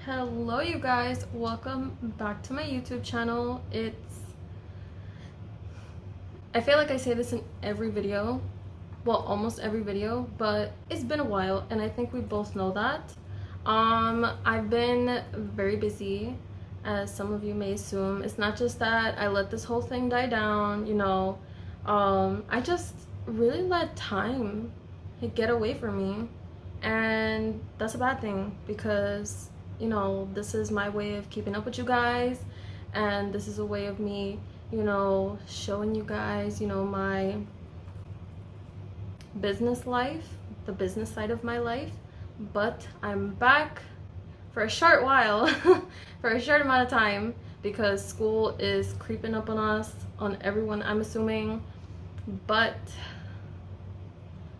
Hello you guys, welcome back to my YouTube channel. I feel like I say this in every video, well, almost every video, but it's been a while and I think we both know that. I've been very busy, as some of you may assume. It's not just that I let this whole thing die down, I just really let time get away from me, and that's a bad thing because this is my way of keeping up with you guys, and this is a way of me showing you guys my business life, the business side of my life. But I'm back for a short while for a short amount of time because school is creeping up on us, on everyone, I'm assuming. But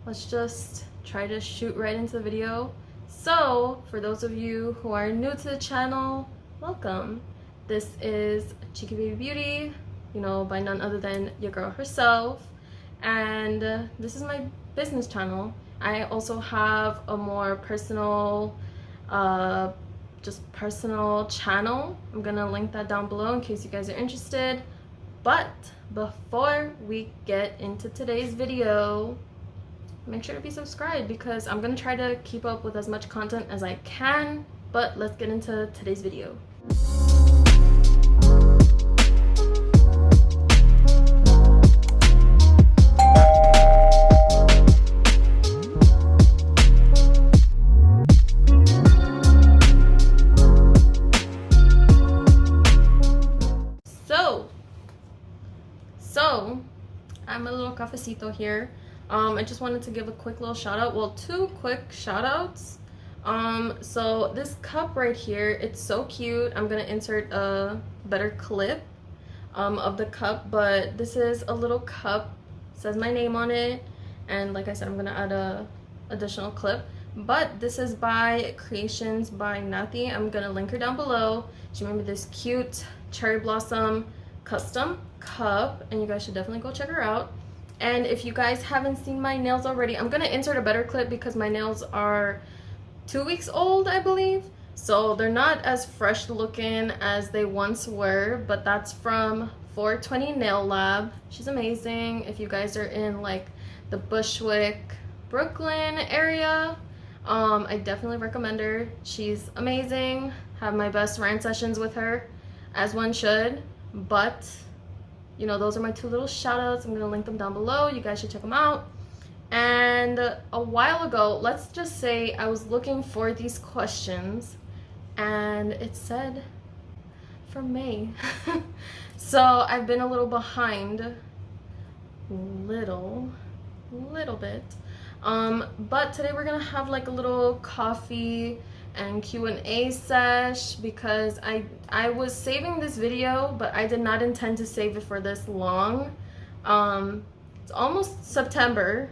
let's just try to shoot right into the video. So for those of you who are new to the channel, welcome. This is Cheeky Baby Beauty, by none other than your girl herself, and this is my business channel. I also have a more personal personal channel. I'm gonna link that down below in case you guys are interested. But before we get into today's video, make sure to be subscribed because I'm gonna try to keep up with as much content as I can. But let's get into today's video. So I'm a little cafecito here. I just wanted to give a quick little shout out. Well, two quick shout outs. So this cup right here, it's so cute. I'm gonna insert a better clip of the cup, but this is a little cup, it says my name on it, and like I said, I'm gonna add a additional clip. But this is by Creations by Naty. I'm gonna link her down below. She made me this cute cherry blossom custom cup, and you guys should definitely go check her out. And if you guys haven't seen my nails already, I'm gonna insert a better clip because my nails are 2 weeks old, I believe, so they're not as fresh looking as they once were. But that's from 420 Nail Lab. She's amazing. If you guys are in like the Bushwick, Brooklyn area, I definitely recommend her. She's amazing. Have my best rant sessions with her, as one should. But those are my two little shout outs. I'm gonna link them down below. You guys should check them out. And a while ago, let's just say, I was looking for these questions and it said for May. So I've been a little behind, little bit. But today we're gonna have like a little coffee and Q&A sesh because I was saving this video, but I did not intend to save it for this long. It's almost September,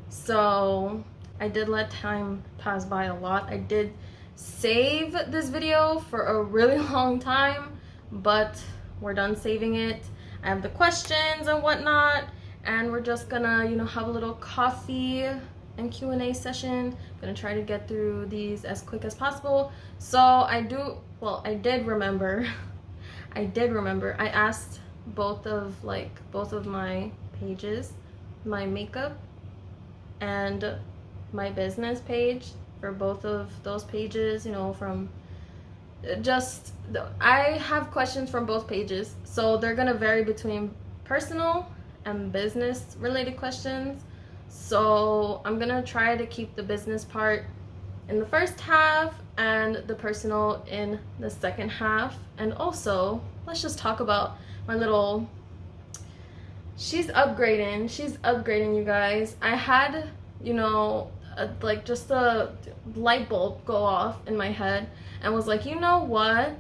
so I did let time pass by a lot. I did save this video for a really long time, but we're done saving it. I have the questions and whatnot, and we're just gonna have a little coffee and Q&A session. I'm gonna try to get through these as quick as possible. So I did remember I asked both of my pages, my makeup and my business page, for both of those pages, I have questions from both pages, so they're gonna vary between personal and business related questions. So I'm gonna try to keep the business part in the first half and the personal in the second half. And also, let's just talk about my little, she's upgrading, you guys. I had just a light bulb go off in my head and was like, you know what,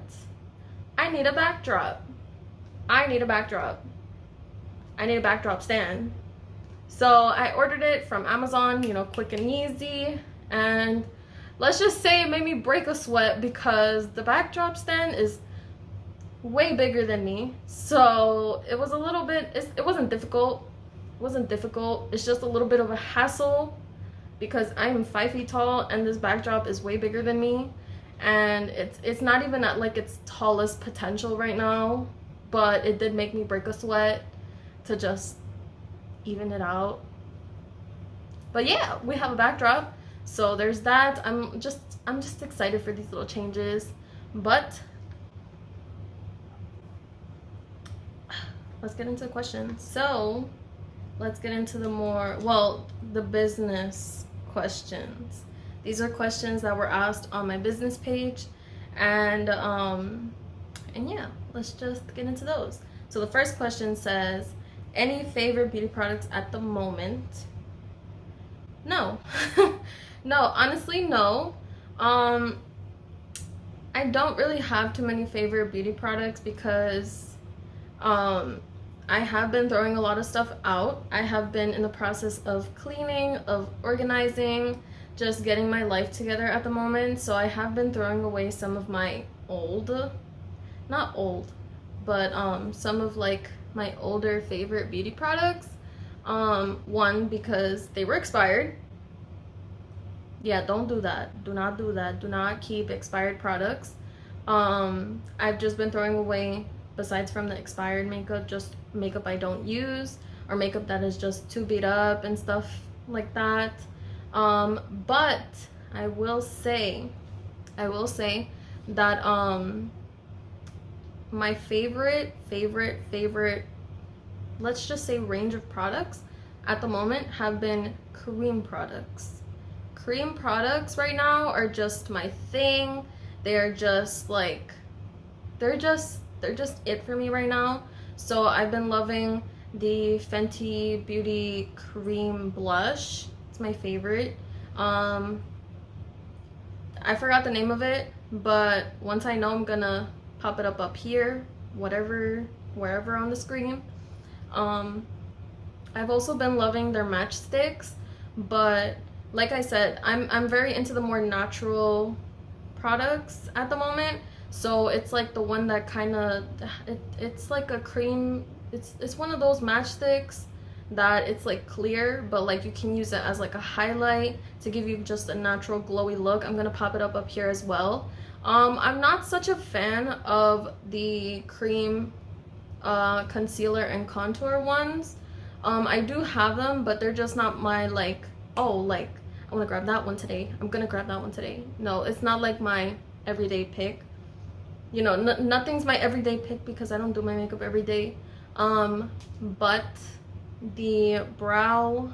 I need a backdrop stand. So I ordered it from Amazon, quick and easy, and let's just say it made me break a sweat because the backdrop stand is way bigger than me. So it was a little bit, it wasn't difficult, it's just a little bit of a hassle because I'm 5 feet tall and this backdrop is way bigger than me. and it's not even at like its tallest potential right now, but it did make me break a sweat to just even it out. But yeah, we have a backdrop, so there's that. I'm just excited for these little changes. But let's get into the questions. So let's get into the business questions. These are questions that were asked on my business page, and yeah, let's just get into those. So the first question says, any favorite beauty products at the moment? No. No, honestly, no. I don't really have too many favorite beauty products because I have been throwing a lot of stuff out. I have been in the process of cleaning, of organizing, just getting my life together at the moment. So I have been throwing away some of my not old, but some of like my older favorite beauty products. One, because they were expired. Yeah, don't do that. Do not do that. Do not keep expired products. I've just been throwing away, besides from the expired makeup, just makeup I don't use, or makeup that is just too beat up and stuff like that. But I will say that my favorite, let's just say, range of products at the moment have been cream products. Cream products right now are just my thing. They're just like, they're just it for me right now. So I've been loving the Fenty Beauty Cream Blush. It's my favorite. I forgot the name of it, but once I know, I'm gonna pop it up here, wherever on the screen. I've also been loving their matchsticks, but like I said, I'm very into the more natural products at the moment. So it's like the one that kind of it's like a cream. It's one of those matchsticks that it's like clear, but like you can use it as like a highlight to give you just a natural glowy look. I'm gonna pop it up here as well. I'm not such a fan of the cream concealer and contour ones. I do have them, but they're just not my like, oh, like I want to grab that one today, I'm gonna grab that one today. No, it's not like my everyday pick. You know, nothing's my everyday pick because I don't do my makeup every day. But the brow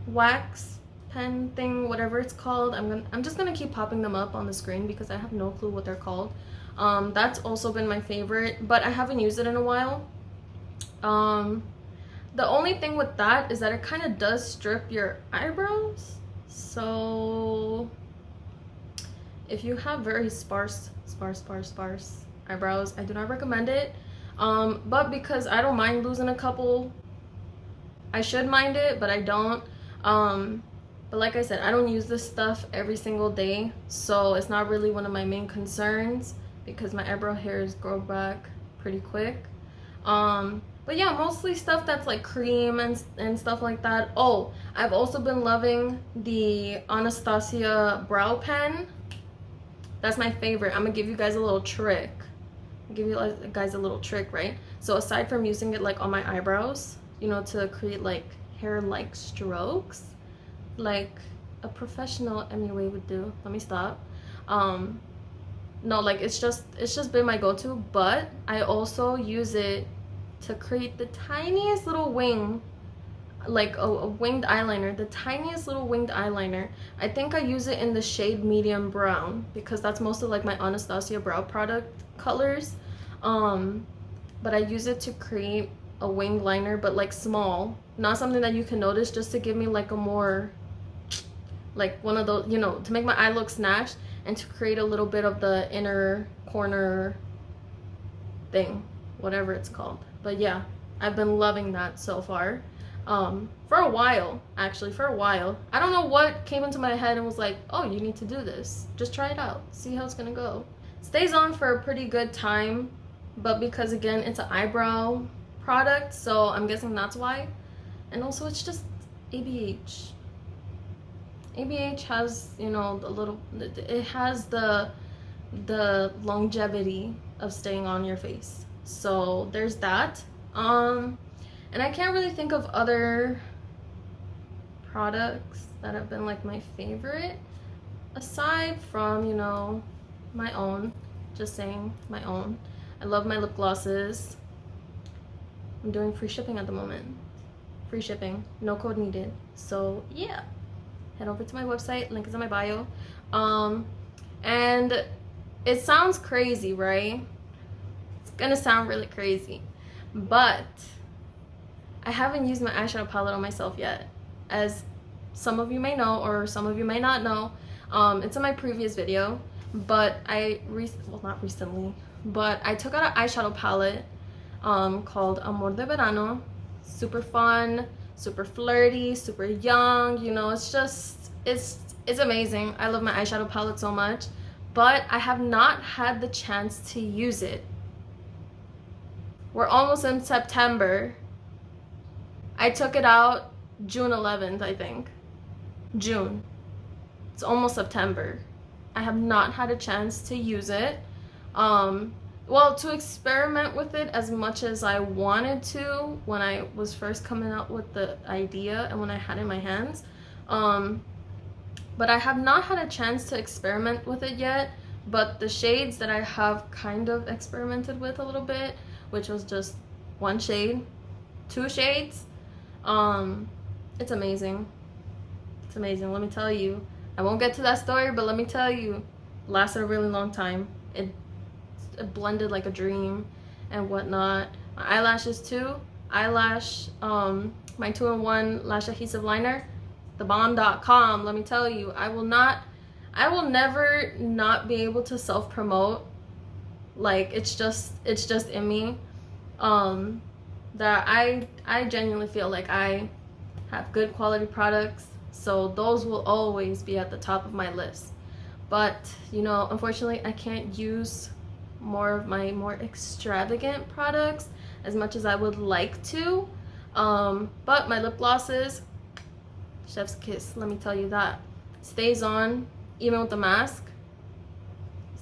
wax pen thing, whatever it's called, I'm just gonna keep popping them up on the screen because I have no clue what they're called. That's also been my favorite, but I haven't used it in a while. The only thing with that is that it kind of does strip your eyebrows. So if you have very sparse eyebrows, I do not recommend it. But because I don't mind losing a couple, I should mind it, but I don't. But like I said, I don't use this stuff every single day, so it's not really one of my main concerns because my eyebrow hairs grow back pretty quick. But yeah, mostly stuff that's like cream and stuff like that. Oh, I've also been loving the Anastasia brow pen. That's my favorite. I'm gonna give you guys a little trick. Right? So aside from using it like on my eyebrows, you know, to create like hair-like strokes, like a professional MUA would do. Let me stop. No, like it's just been my go-to, but I also use it to create the tiniest little wing, like a winged eyeliner, the tiniest little winged eyeliner. I think I use it in the shade medium brown because that's mostly like my Anastasia brow product colors. But I use it to create a winged liner, but like small, not something that you can notice, just to give me like a more, like one of those, you know, to make my eye look snatched and to create a little bit of the inner corner thing, whatever it's called. But yeah, I've been loving that so far. For a while, actually, I don't know what came into my head and was like, oh, you need to do this. Just try it out. See how it's gonna go. It stays on for a pretty good time, but because again, it's an eyebrow product, so I'm guessing that's why. And also it's just ABH. ABH has, you know, it has the longevity of staying on your face. So there's that. And I can't really think of other products that have been like my favorite aside from, you know, my own. Just saying, my own. I love my lip glosses. I'm doing free shipping at the moment. Free shipping, no code needed. So yeah, head over to my website, link is in my bio. And it sounds crazy, right? It's gonna sound really crazy, but I haven't used my eyeshadow palette on myself yet. As some of you may know, or some of you may not know, it's in my previous video, but not recently, but I took out an eyeshadow palette called Amor de Verano. Super fun, super flirty, super young, you know, it's just, it's amazing. I love my eyeshadow palette so much, but I have not had the chance to use it. We're almost in September. I took it out June 11th, I think. June. It's almost September. I have not had a chance to use it. Well, to experiment with it as much as I wanted to when I was first coming up with the idea and when I had it in my hands. But I have not had a chance to experiment with it yet. But the shades that I have kind of experimented with a little bit, which was just one shade, 2 shades, it's amazing. It's amazing, let me tell you. I won't get to that story, but let me tell you, it lasted a really long time. It blended like a dream and whatnot. My eyelashes too. Eyelash, my 2-in-1 lash adhesive liner, thebomb.com. Let me tell you, I will never not be able to self-promote. Like, it's just in me. That I genuinely feel like I have good quality products, so those will always be at the top of my list. But, you know, unfortunately, I can't use more of my more extravagant products as much as I would like to. But my lip glosses, chef's kiss, let me tell you that. Stays on, even with the mask,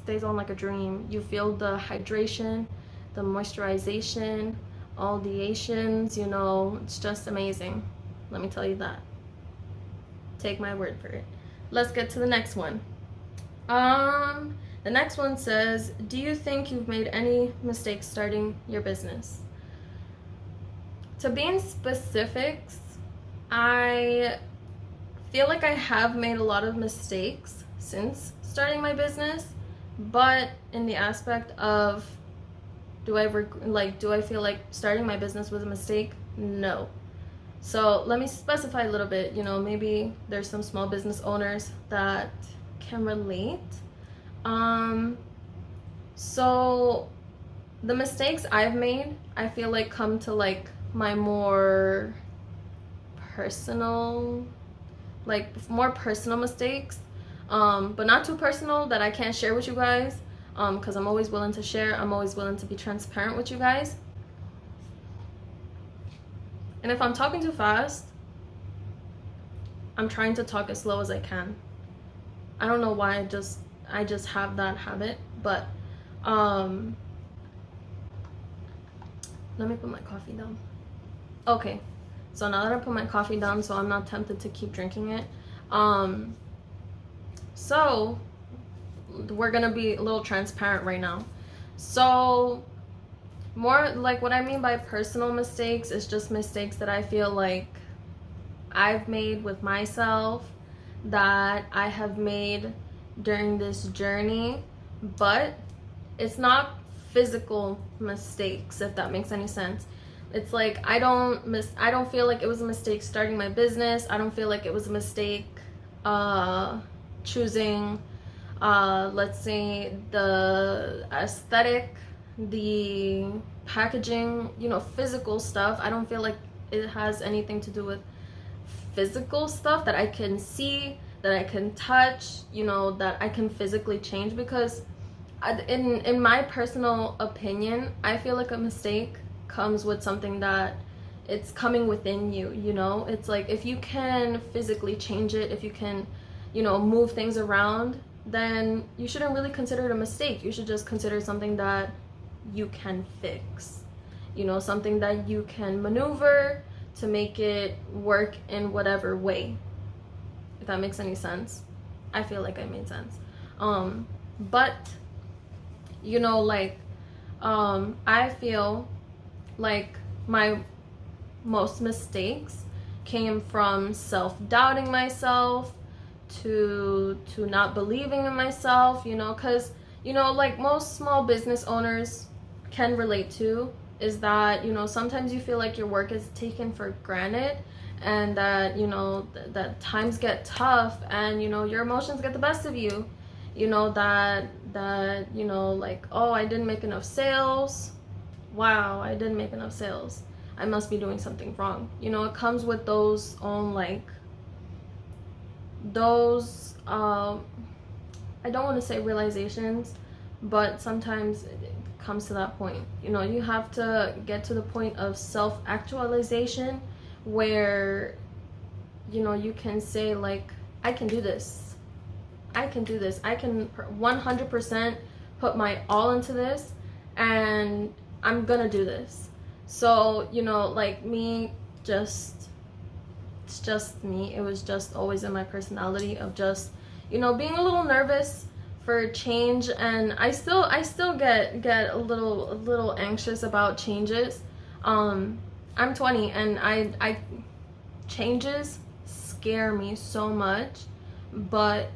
stays on like a dream. You feel the hydration, the moisturization, all the Asians, you know, it's just amazing. Let me tell you that. Take my word for it. Let's get to the next one. The next one says, do you think you've made any mistakes starting your business? To be in specifics, I feel like I have made a lot of mistakes since starting my business, but in the aspect of, do I feel like starting my business was a mistake? No. So let me specify a little bit. You know, maybe there's some small business owners that can relate. So the mistakes I've made, I feel like come to like my more personal mistakes, but not too personal that I can't share with you guys, because I'm always willing to share. I'm always willing to be transparent with you guys. And if I'm talking too fast, I'm trying to talk as slow as I can. I don't know why, I just have that habit. But let me put my coffee down. Okay, so now that I put my coffee down, so I'm not tempted to keep drinking it, so we're gonna be a little transparent right now. So more like what I mean by personal mistakes is just mistakes that I feel like I've made with myself, that I have made during this journey, but it's not physical mistakes, if that makes any sense. It's like I don't feel like it was a mistake starting my business. I don't feel like it was a mistake choosing let's say the aesthetic, the packaging, you know, physical stuff. I don't feel like it has anything to do with physical stuff that I can see, that I can touch, you know, that I can physically change. Because in my personal opinion, I feel like a mistake comes with something that it's coming within you, you know. It's like if you can physically change it, if you can you know, move things around, then you shouldn't really consider it a mistake. You should just consider something that you can fix, you know, something that you can maneuver to make it work in whatever way, if that makes any sense. I feel like I made sense. But you know, like I feel like my most mistakes came from self-doubting myself, to not believing in myself, you know, because, you know, like most small business owners can relate to, is that, you know, sometimes you feel like your work is taken for granted, and that, you know, that times get tough, and, you know, your emotions get the best of you, you know, that you know, like, oh, I didn't make enough sales, wow, I didn't make enough sales, I must be doing something wrong. You know, it comes with those like those I don't want to say realizations, but sometimes it comes to that point. You know, you have to get to the point of self-actualization where, you know, you can say like, I can do this, I can do this, I can 100% put my all into this, and I'm gonna do this. So, you know, like me, it's just me. It was just always in my personality of just, you know, being a little nervous for change, and I still get a little anxious about changes. I'm 20, and I changes scare me so much, but,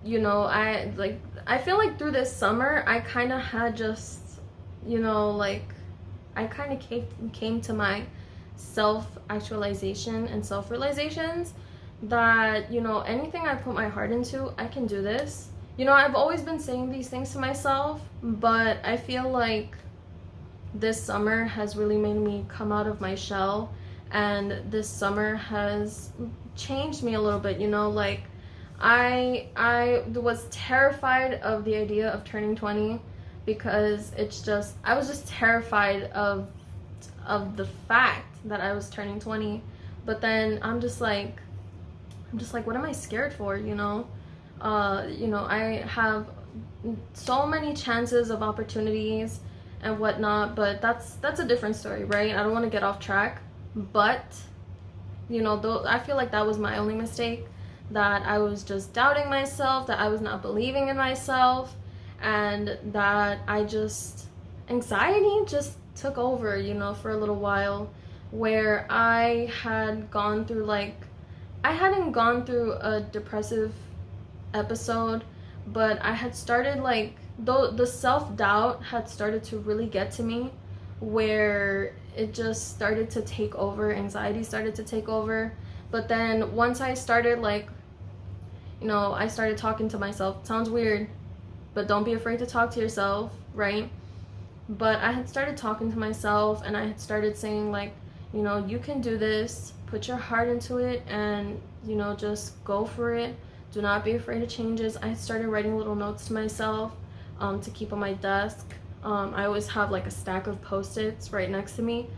you know, I feel like through this summer I kind of had just, you know, like I kind of came to my self-actualization and self-realizations that, you know, anything I put my heart into, I can do this. You know, I've always been saying these things to myself, but I feel like this summer has really made me come out of my shell, and this summer has changed me a little bit, you know, like I was terrified of the idea of turning 20, because I was just terrified of the fact that I was turning 20. But then I'm just like, what am I scared for, you know? You know, I have so many chances of opportunities and whatnot, but that's a different story, right? I don't want to get off track, but, you know, I feel like that was my only mistake, that I was just doubting myself, that I was not believing in myself, and that anxiety just took over, you know, for a little while, where I had gone through, like, I hadn't gone through a depressive episode, but I had started, like, the self-doubt had started to really get to me, where it just started to take over, anxiety started to take over. But then once I started, like, you know, I started talking to myself. It sounds weird, but don't be afraid to talk to yourself, right? But I had started talking to myself, and I had started saying, like, you know, you can do this, put your heart into it, and, you know, just go for it. Do not be afraid of changes. I had started writing little notes to myself to keep on my desk. I always have like a stack of Post-its right next to me.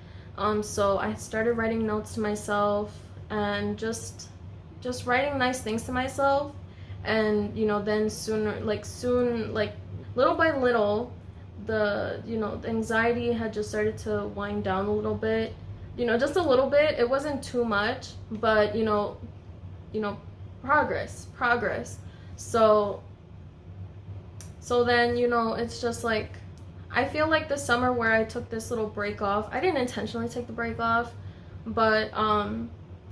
So I started writing notes to myself, and just writing nice things to myself. And, you know, then soon, like little by little, the anxiety had just started to wind down a little bit, you know, just a little bit. It wasn't too much, but, you know, progress. So then, you know, it's just like, I feel like the summer where I took this little break off, I didn't intentionally take the break off, but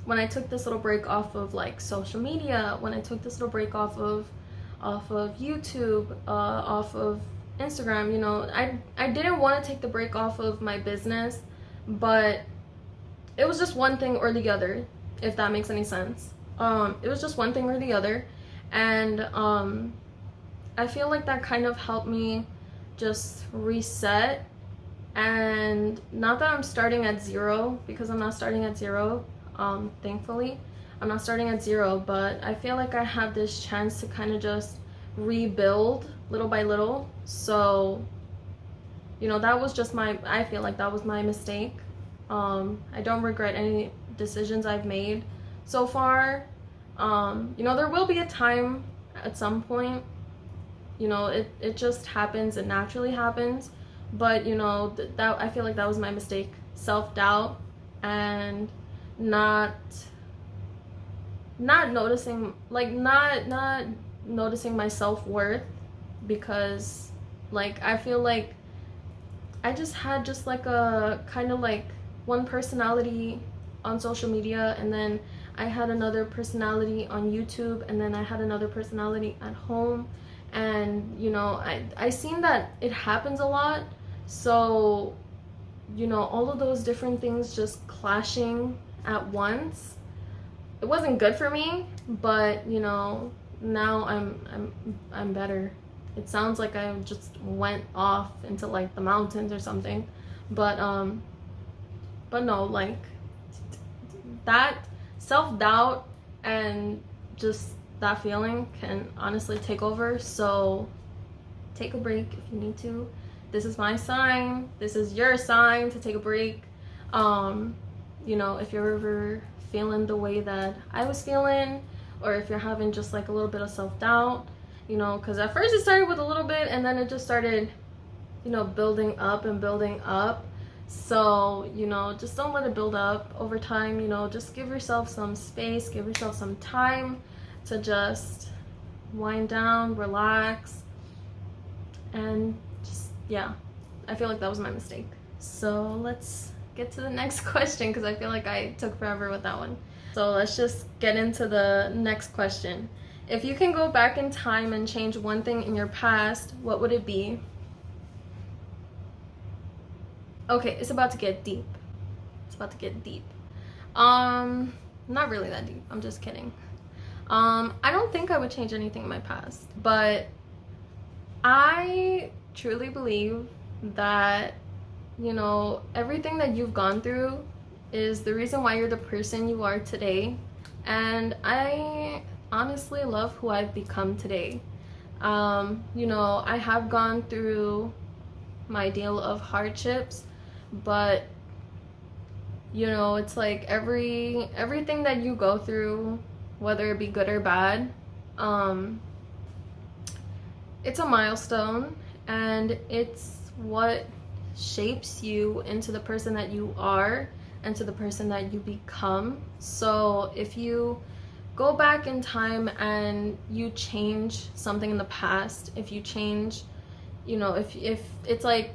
when I took this little break off of like social media, when I took this little break off of YouTube, off of Instagram, you know, I didn't want to take the break off of my business, but it was just one thing or the other, if that makes any sense. It was just one thing or the other, and I feel like that kind of helped me just reset. And not that I'm starting at zero, because I'm not starting at zero, thankfully I'm not starting at zero, but I feel like I have this chance to kind of just rebuild little by little. So, you know, that was just I feel like that was my mistake. I don't regret any decisions I've made so far, You know, there will be a time at some point, you know, it just happens, it naturally happens. But you know, that I feel like that was my mistake. Self-doubt and not noticing, like not noticing my self-worth, because like I feel like I just had just like a kind of like one personality on social media, and then I had another personality on YouTube, and then I had another personality at home. And you know, I seen that it happens a lot. So you know, all of those different things just clashing at once, it wasn't good for me. But you know, now I'm better. It sounds like I just went off into like the mountains or something, but no, like that self-doubt and just that feeling can honestly take over. So take a break if you need to. This is my sign. This is your sign to take a break. You know, if you're ever feeling the way that I was feeling, or if you're having just like a little bit of self-doubt, you know, because at first it started with a little bit, and then it just started, you know, building up and building up. So, you know, just don't let it build up over time. You know, just give yourself some space, give yourself some time to just wind down, relax, and just, yeah, I feel like that was my mistake. So let's get to the next question, because I feel like I took forever with that one. So let's just get into the next question. If you can go back in time and change one thing in your past, what would it be? Okay, it's about to get deep. It's about to get deep. Not really that deep. I'm just kidding. I don't think I would change anything in my past, but I truly believe that, you know, everything that you've gone through is the reason why you're the person you are today. And I honestly love who I've become today. You know, I have gone through my deal of hardships, but you know, it's like everything that you go through, whether it be good or bad, it's a milestone, and it's what shapes you into the person that you are and to the person that you become. So if you go back in time and you change something in the past, if you change, you know, if it's like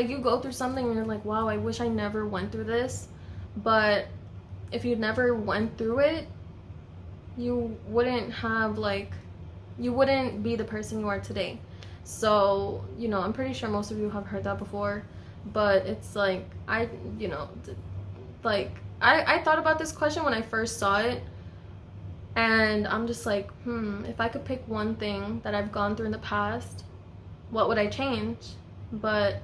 you go through something and you're like, wow, I wish I never went through this. But if you never went through it, you wouldn't be the person you are today. So, you know, I'm pretty sure most of you have heard that before, but it's like, I thought about this question when I first saw it, and I'm just like, if I could pick one thing that I've gone through in the past, what would I change? But,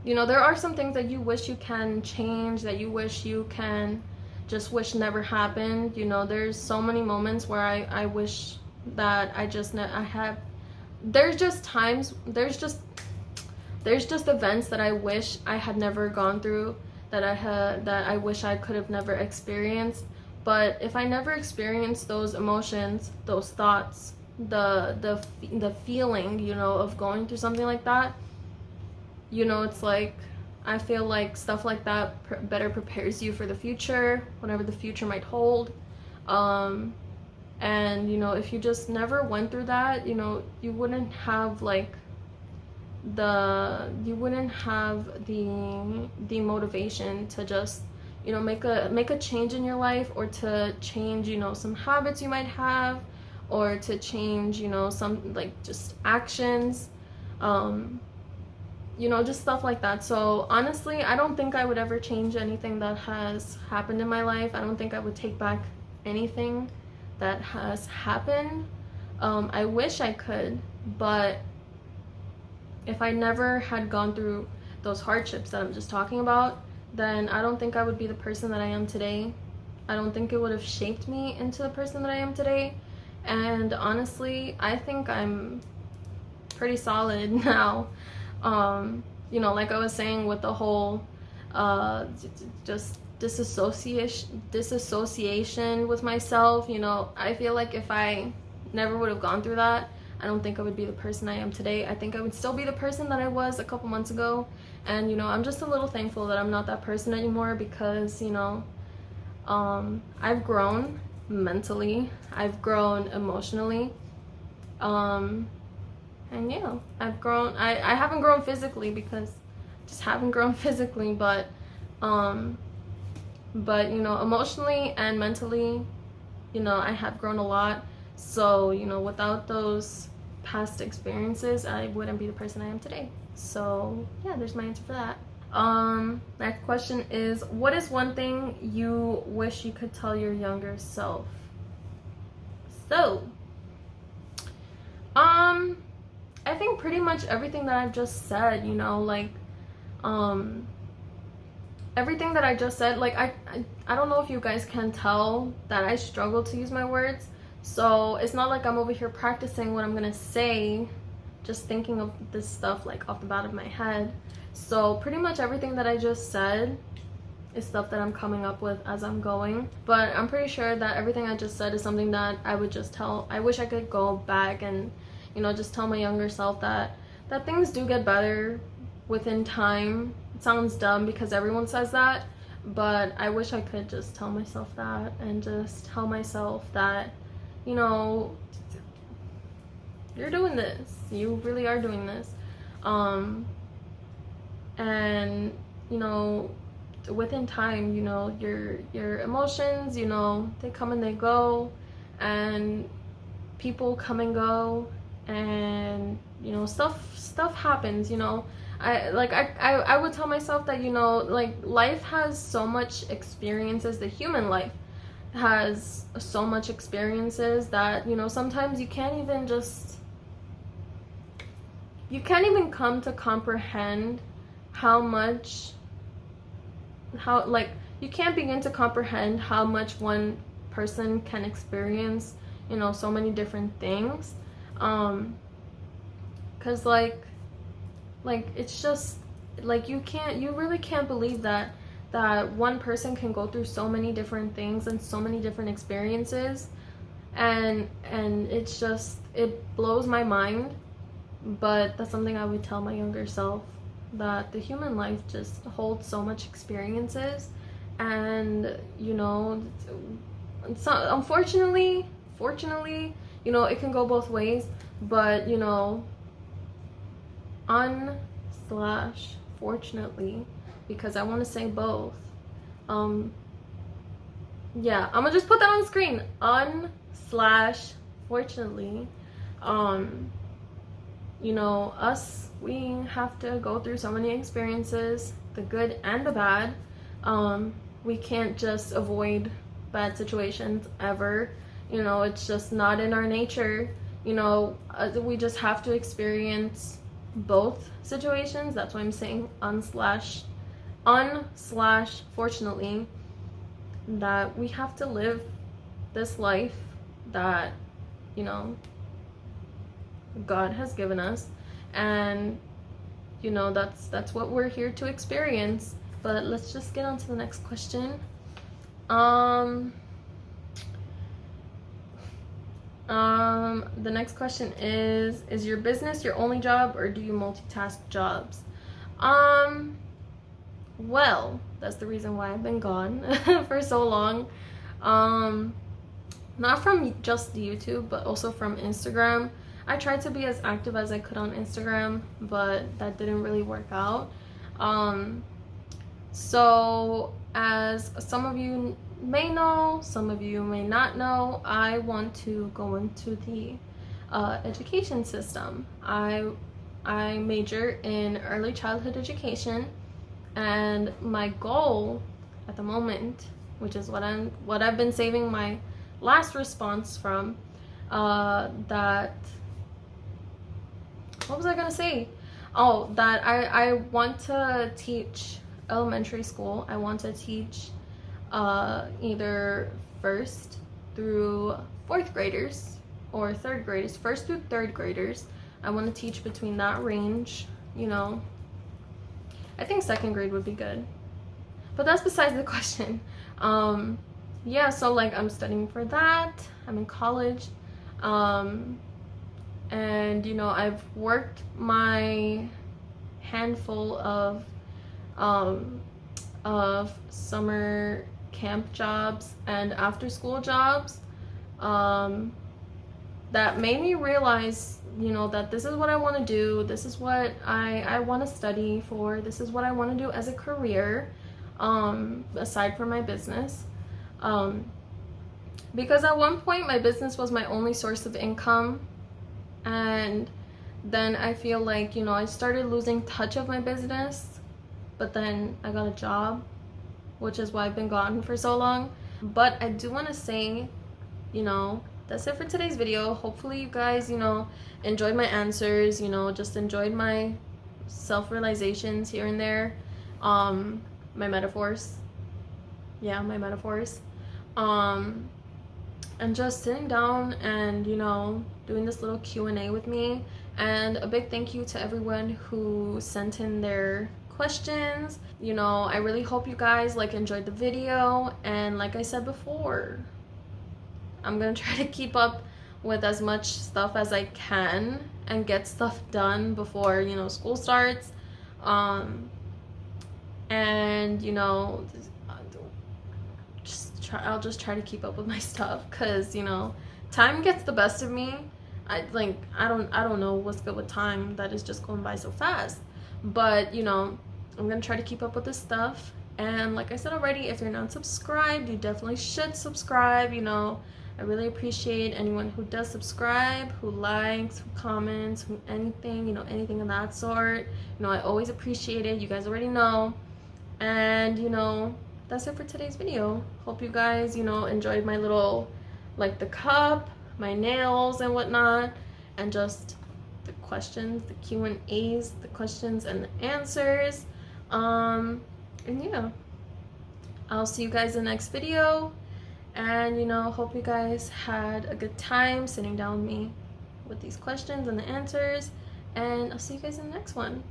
you know, there are some things that you wish you can change, that you wish you can just wish never happened. You know, there's so many moments where I wish that there's just events that I wish I had never gone through, that I wish I could have never experienced. But if I never experienced those emotions, those thoughts, the feeling, you know, of going through something like that, you know, it's like, I feel like stuff like that better prepares you for the future, whatever the future might hold. And you know, if you just never went through that, you know, you wouldn't have the motivation to just, you know, make a change in your life, or to change, you know, some habits you might have, or to change, you know, some like just actions, you know, just stuff like that. So honestly, I don't think I would ever change anything that has happened in my life. I don't think I would take back anything that has happened. I wish I could, but if I never had gone through those hardships that I'm just talking about, then I don't think I would be the person that I am today. I don't think it would have shaped me into the person that I am today. And honestly, I think I'm pretty solid now. You know, like I was saying with the whole just disassociation with myself. You know, I feel like if I never would have gone through that, I don't think I would be the person I am today. I think I would still be the person that I was a couple months ago. And, you know, I'm just a little thankful that I'm not that person anymore because, you know, I've grown mentally, I've grown emotionally, and yeah, I've grown. I haven't grown physically because I just haven't grown physically, but you know, emotionally and mentally, you know, I have grown a lot. So, you know, without those past experiences, I wouldn't be the person I am today. So yeah, there's my answer for that. Next question is, what is one thing you wish you could tell your younger self? So, I think pretty much everything that I've just said, you know, like, everything that I just said, like, I don't know if you guys can tell that I struggle to use my words, so it's not like I'm over here practicing what I'm gonna say, just thinking of this stuff, like, off the bat of my head. So pretty much everything that I just said is stuff that I'm coming up with as I'm going. But I'm pretty sure that everything I just said is something that I would just tell. I wish I could go back and, you know, just tell my younger self that things do get better within time. It sounds dumb because everyone says that, but I wish I could just tell myself that and just tell myself that, you know, you're doing this. You really are doing this. And, you know, within time, you know, your emotions, you know, they come and they go, and people come and go, and, you know, stuff happens, you know. I would tell myself that, you know, like, life has so much experiences, the human life has so much experiences that, you know, sometimes you can't even come to comprehend you can't begin to comprehend how much one person can experience, you know, so many different things, because like it's just like you really can't believe that one person can go through so many different things and so many different experiences, and it's just, it blows my mind. But that's something I would tell my younger self, that the human life just holds so much experiences, and, you know, fortunately, you know, it can go both ways, but, you know, fortunately, because I want to say both, yeah, I'm gonna just put that on the screen, fortunately, you know, we have to go through so many experiences, the good and the bad. We can't just avoid bad situations ever. You know, it's just not in our nature. You know, we just have to experience both situations. That's why I'm saying fortunately, that we have to live this life that, you know, God has given us, and, you know, that's what we're here to experience. But let's just get on to the next question. The next question is your business your only job, or do you multitask jobs? Well, that's the reason why I've been gone for so long. Not from just YouTube, but also from Instagram. I tried to be as active as I could on Instagram, but that didn't really work out. So as some of you may know, some of you may not know, I want to go into the education system. I major in early childhood education, and my goal at the moment, which is what I've been saving my last response from, what was I gonna say? Oh, that I want to teach elementary school. I want to teach either 1st through 4th graders or 3rd graders, 1st through 3rd graders. I want to teach between that range, you know. I think 2nd grade would be good. but that's besides the question. Yeah, so like I'm studying for that. I'm in college. And you know, I've worked my handful of summer camp jobs and after school jobs that made me realize, you know, that this is what I want to do, this is what I want to study for, this is what I want to do as a career, aside from my business. Because at one point my business was my only source of income, and then I feel like, you know, I started losing touch of my business, but then I got a job, which is why I've been gone for so long. But I do want to say, you know, that's it for today's video. Hopefully you guys, you know, enjoyed my answers, you know, just enjoyed my self-realizations here and there, my metaphors. Yeah, my metaphors. And just sitting down and, you know, doing this little Q&A with me. And a big thank you to everyone who sent in their questions. You know, I really hope you guys like enjoyed the video, and like I said before, I'm gonna try to keep up with as much stuff as I can and get stuff done before, you know, school starts. And you know, I'll just try to keep up with my stuff, because you know, time gets the best of me. I don't know what's good with time, that is just going by so fast. But you know, I'm gonna try to keep up with this stuff. And like I said already, if you're not subscribed, you definitely should subscribe. You know, I really appreciate anyone who does subscribe, who likes, who comments, who anything, you know, anything of that sort. You know, I always appreciate it. You guys already know. And you know, that's it for today's video. Hope you guys, you know, enjoyed my little, like the cup, my nails and whatnot, and just the questions, the Q&As, the questions and the answers. And yeah, I'll see you guys in the next video. And you know, hope you guys had a good time sitting down with me with these questions and the answers. And I'll see you guys in the next one.